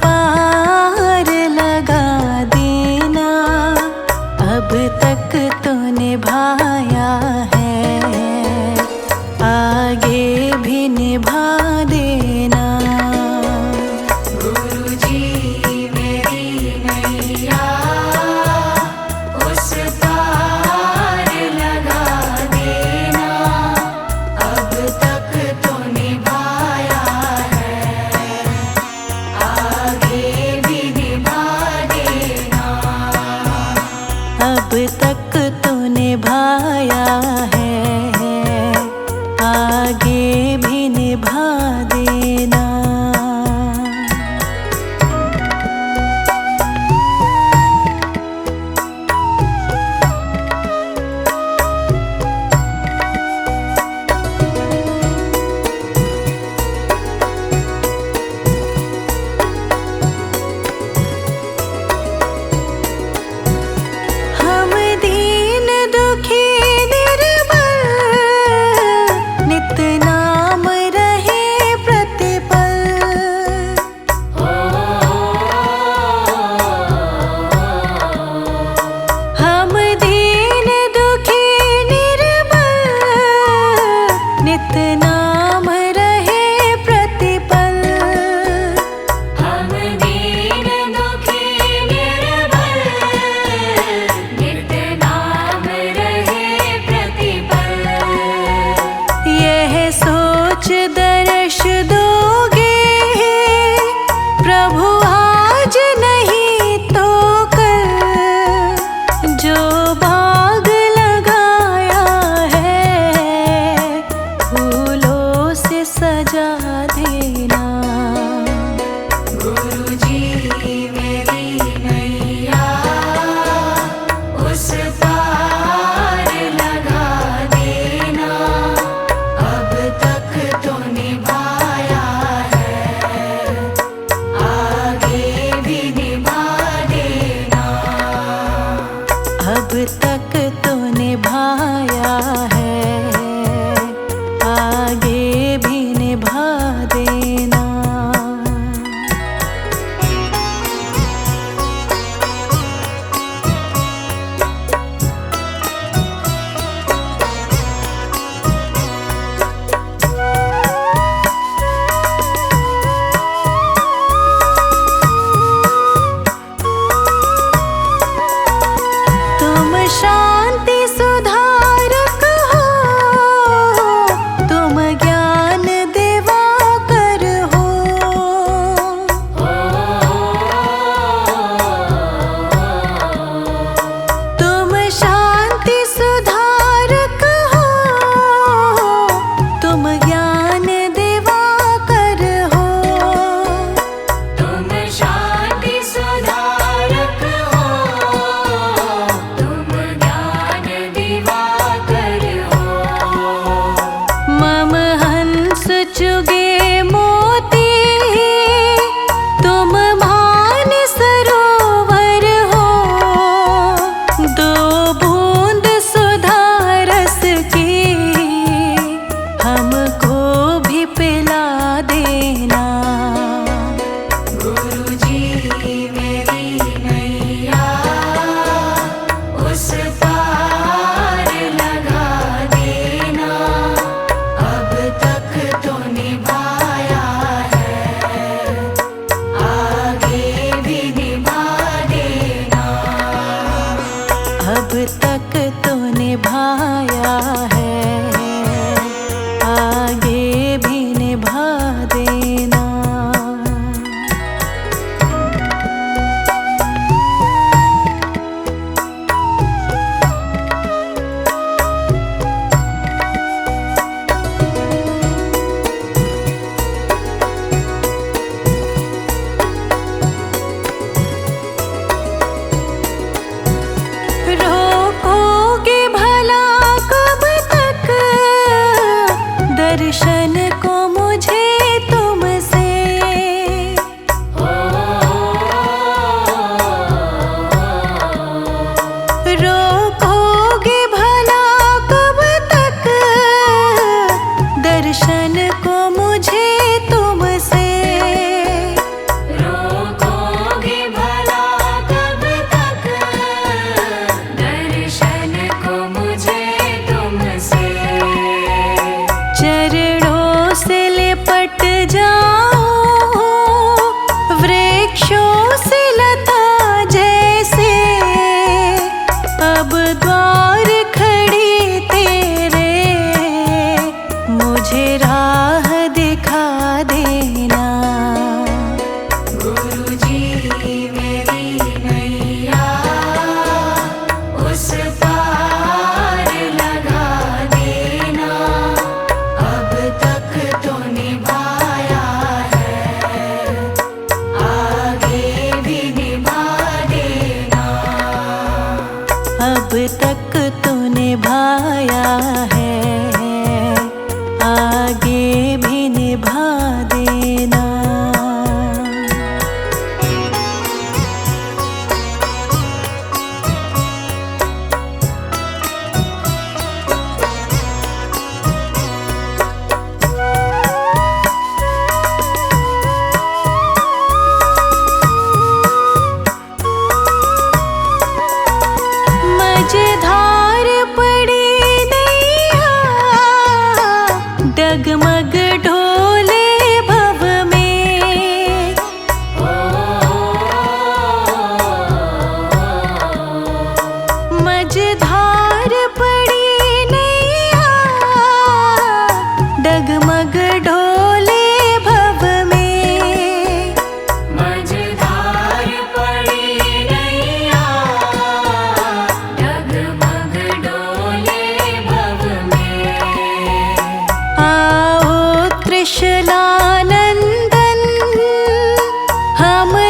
पार लगा देना, अब तक तो निभाया है, आगे भी निभा देना। गुरुजी मेरी नैया उस पार लगा देना, अब तक तो निभाया है, आगे भी निभा देना। अब तक तो निभाया है, आगे भी निभा देना। हम दीन दुखी निर्बल, नित नाम रहे प्रतिपल। हम दीन दुखी निर्बल, नित नाम रहे प्रतिपल। हम दीन दुखी निर्बल, नित नाम रहे प्रतिपल। यह सोच दर्श दोगे प्रभु आज नहीं तो कल, जो बाग लगाया है फूलों से सजा देना। गुरुजी मेरी नैया उस पार लगा देना, अब तक तो निभाया है, आगे भी निभा देना। अब तक तो निभाया है, आगे भी निभा देना। तुम शांति सुधारक हो, तुम ज्ञान दिवाकर हो। तुम शांति सुधारक हो, तुम ज्ञान दिवाकर हो। तुम शांति सुधारक हो, तुम ज्ञान दिवाकर हो। मम हंस चुगे मोती, तुम मान सरोवर हो। दो बूंद सुधा रस की हमको भी पिला देना। गुरुजी मेरी नैया उस पार लगा देना, अब तक तो निभाया है, आगे भी निभा देना। अब तक तो निभाया है, आगे भी निभा देना।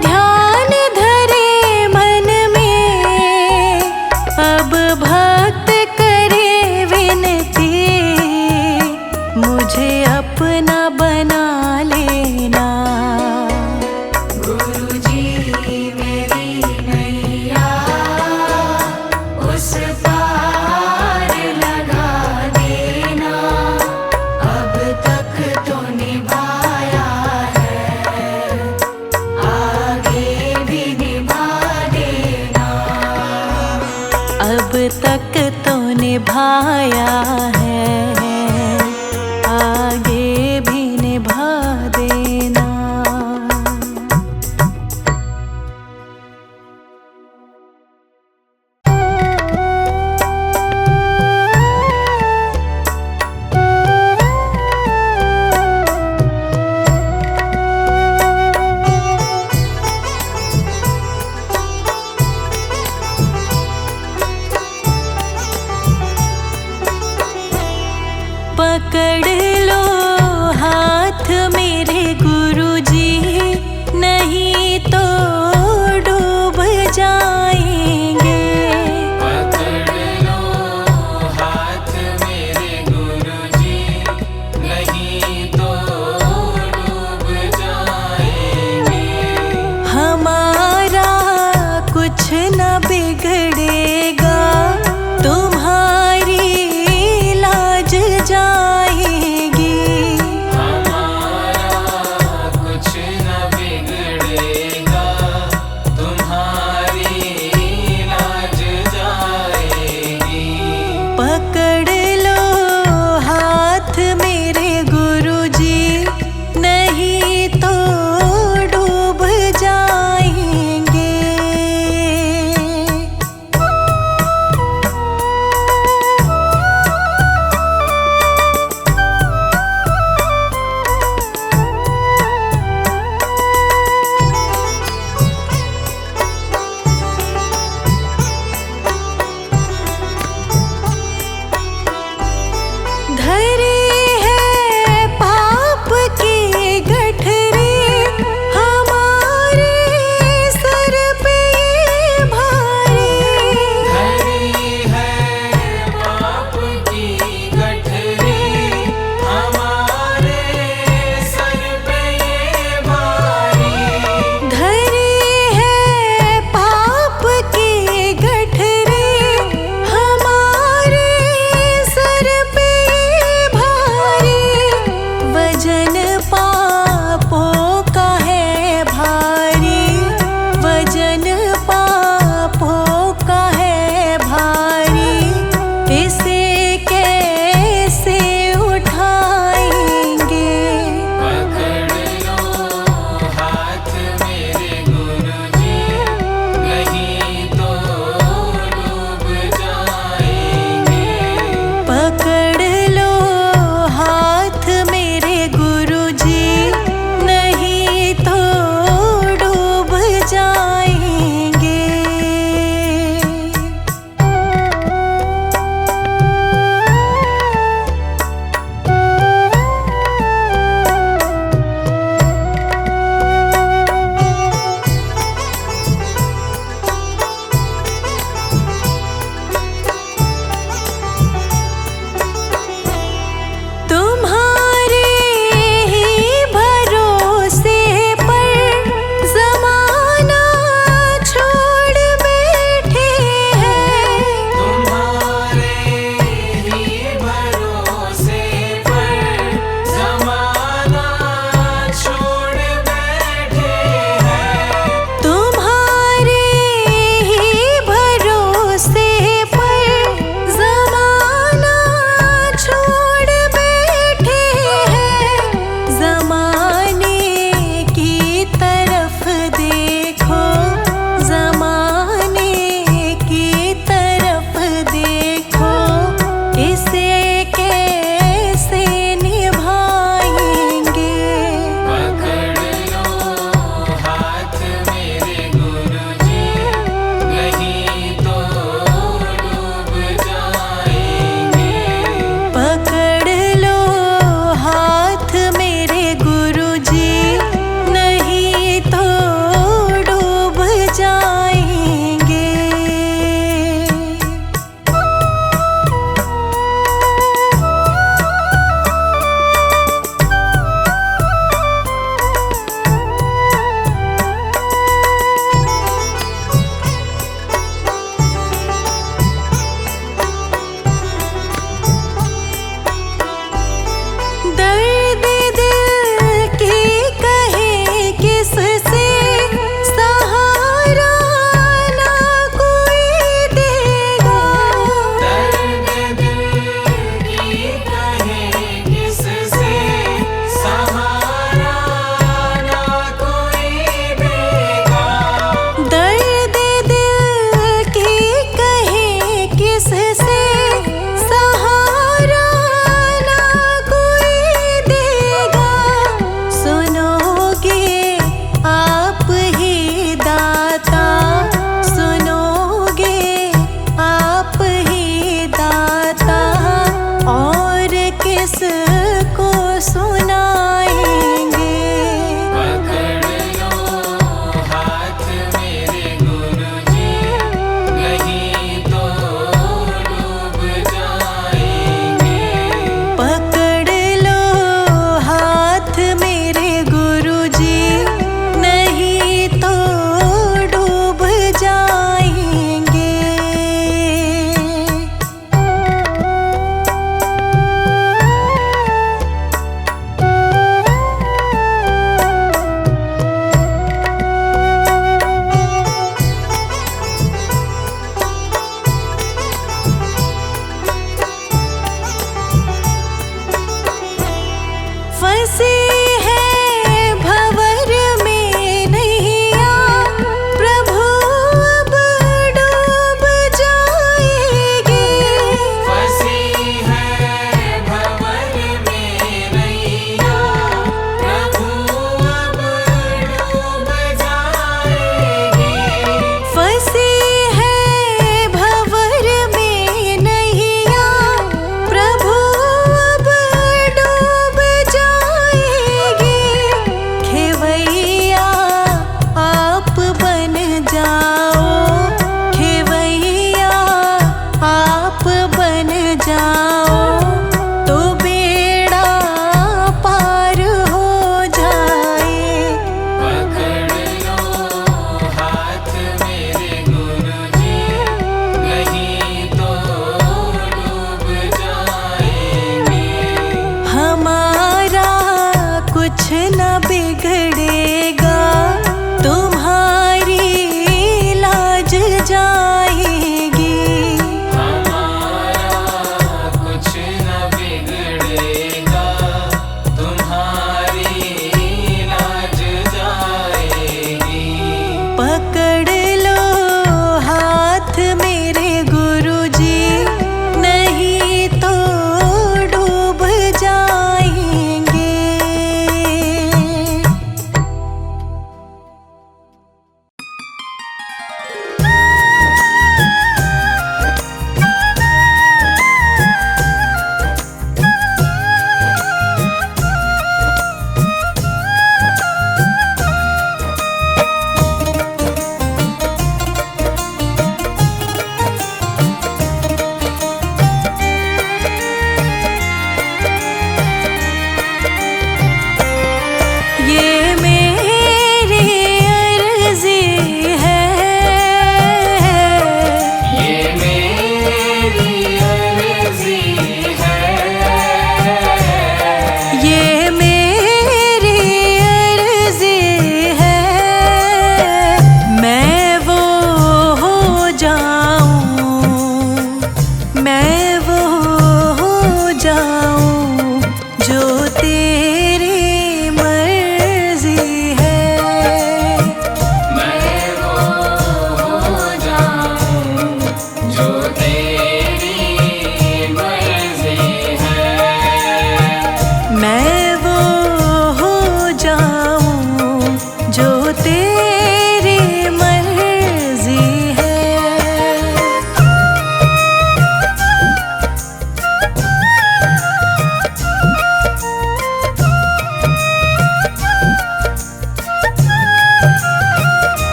ध्यान धरे मन में, अब भक्त करे विनती, मुझे अपना बना लेना। गुरुजी मेरी नैया उस पार लगा देना, अब तक तो निभाया है, आगे भी निभा देना। अब तक तो निभाया है, आगे भी निभा देना।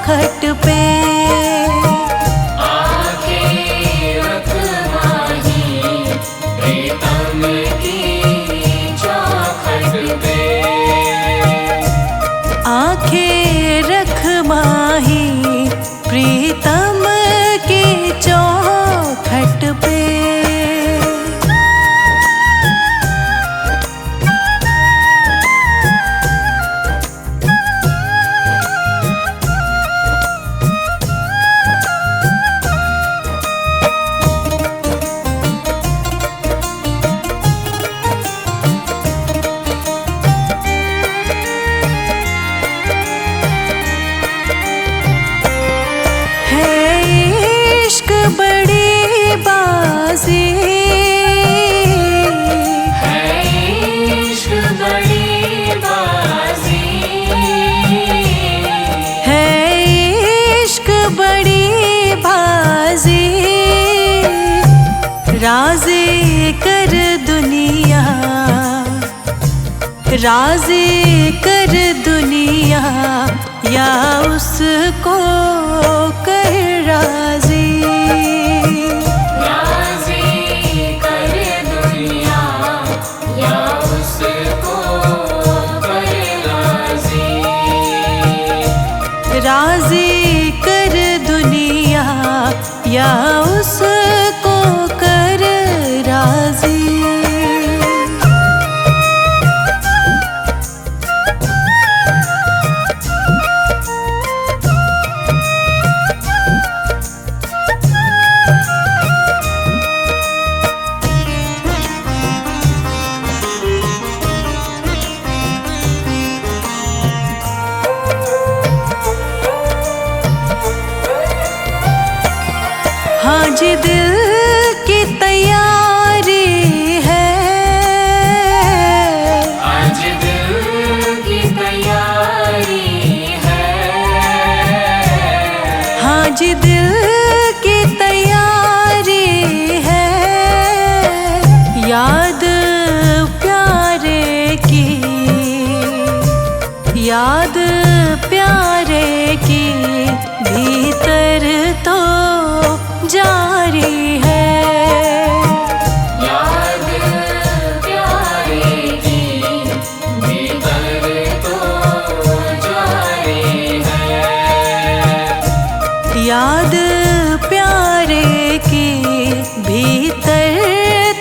चौखट पे। आंखें रख माही प्रीतम की चौखट पे। आंखें रख माही प्रीतम की चौखट पे। बड़ी बाजी है इश्क बड़ी बाजी। है इश्क बड़ी बाजी। राज़ी कर दुनिया, राज़ी कर दुनिया या उसको कर राज़ी। राज़ी कर दुनिया या उसको कर राज़ी। हाँ जी दिल की तैयारी है। आज दिल की तैयारी है। हाँ जी दिल की तैयारी है। याद प्यारे की, याद प्यारे की भीतर तो जारी है। याद प्यारे की भीतर तो जारी है। याद प्यारे की भीतर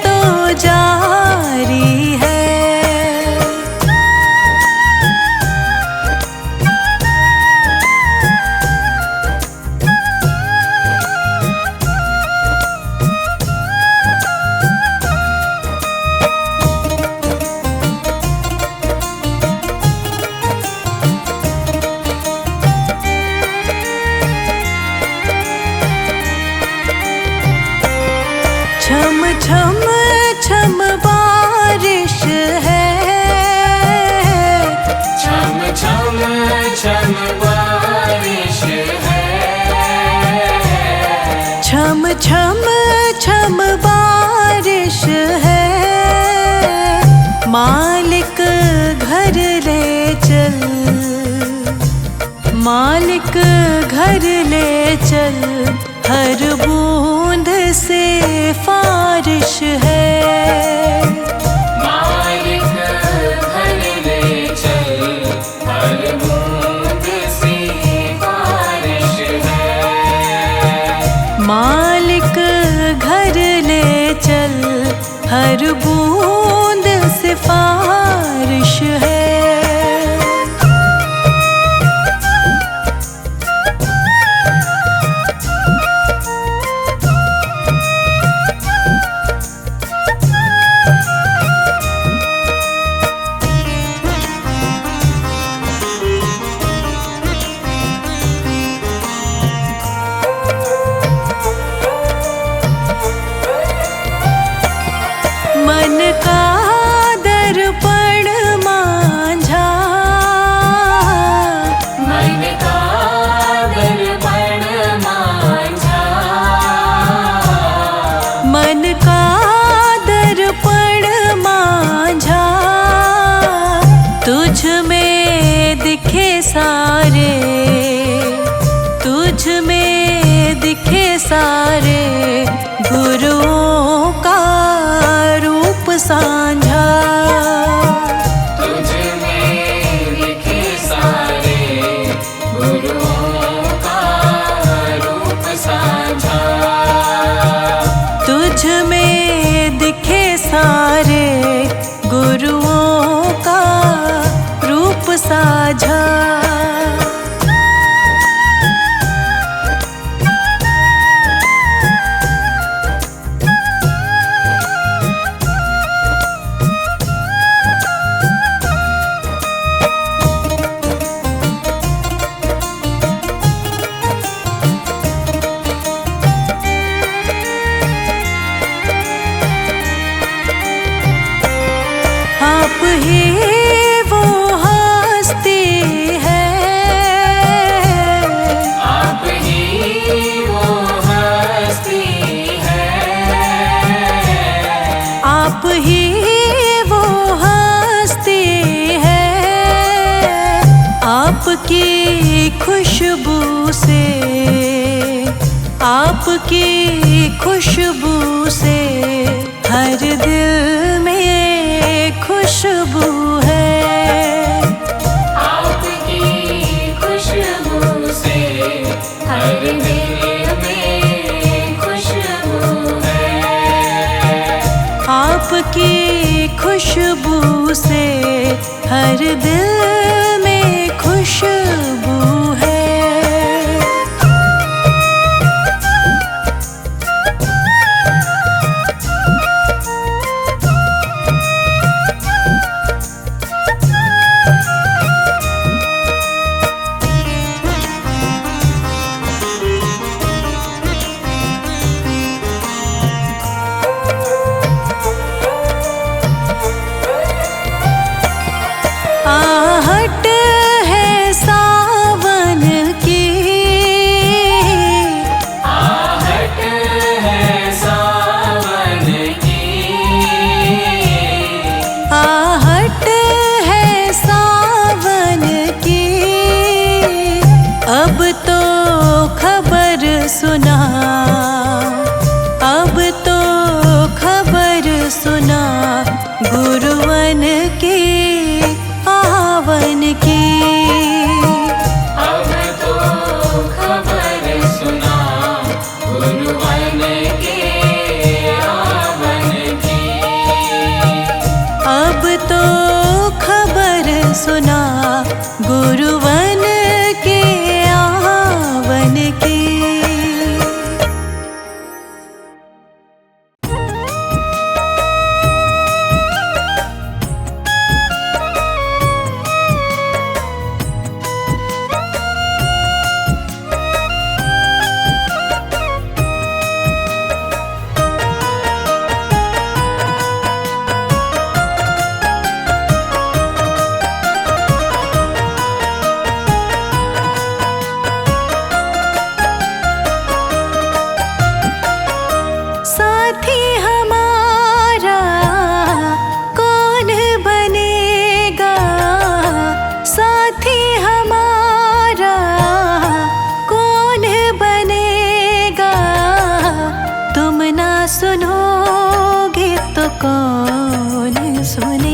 तो जारी है। छम छम छम बारिश है। छम छम छम बारिश है। छम छम छम बारिश है। मालिक घर ले चल, मालिक घर ले चल हर बूंद से फारिश है। मालिक घर ले चल हर बूंद से बारिश है। मालिक घर ले चल हर बूंद से फारिश है। मन का दर्पण मान में दिखे सारे गुरुओं का रूप साझा। तुझ में दिखे सारे गुरुओं का रूप साझा। तुझ में दिखे सारे गुरुओं का रूप साझा। आप ही वो हस्ती है, आप ही वो हस्ती है। आप ही वो हस्ती है। आपकी खुशबू से, आपकी खुशबू से हर दिल में खुशबू है। आपकी खुशबू से हर दिल में खुशबू है। आपकी खुशबू से हर दिल में खुशबू है। आहट है सावन की, आहट है सावन की। आहट है सावन की। अब तो खबर सुना, अब तो खबर सुना गुरुवन की आवन की। अब तो खबर सुना गुरुवन के आवन की। अब तो खबर सुना गुरुवन के आवन की। साथी हमारा कौन बनेगा, साथी हमारा कौन बनेगा। तुम ना सुनोगे तो कौन सुनेगा।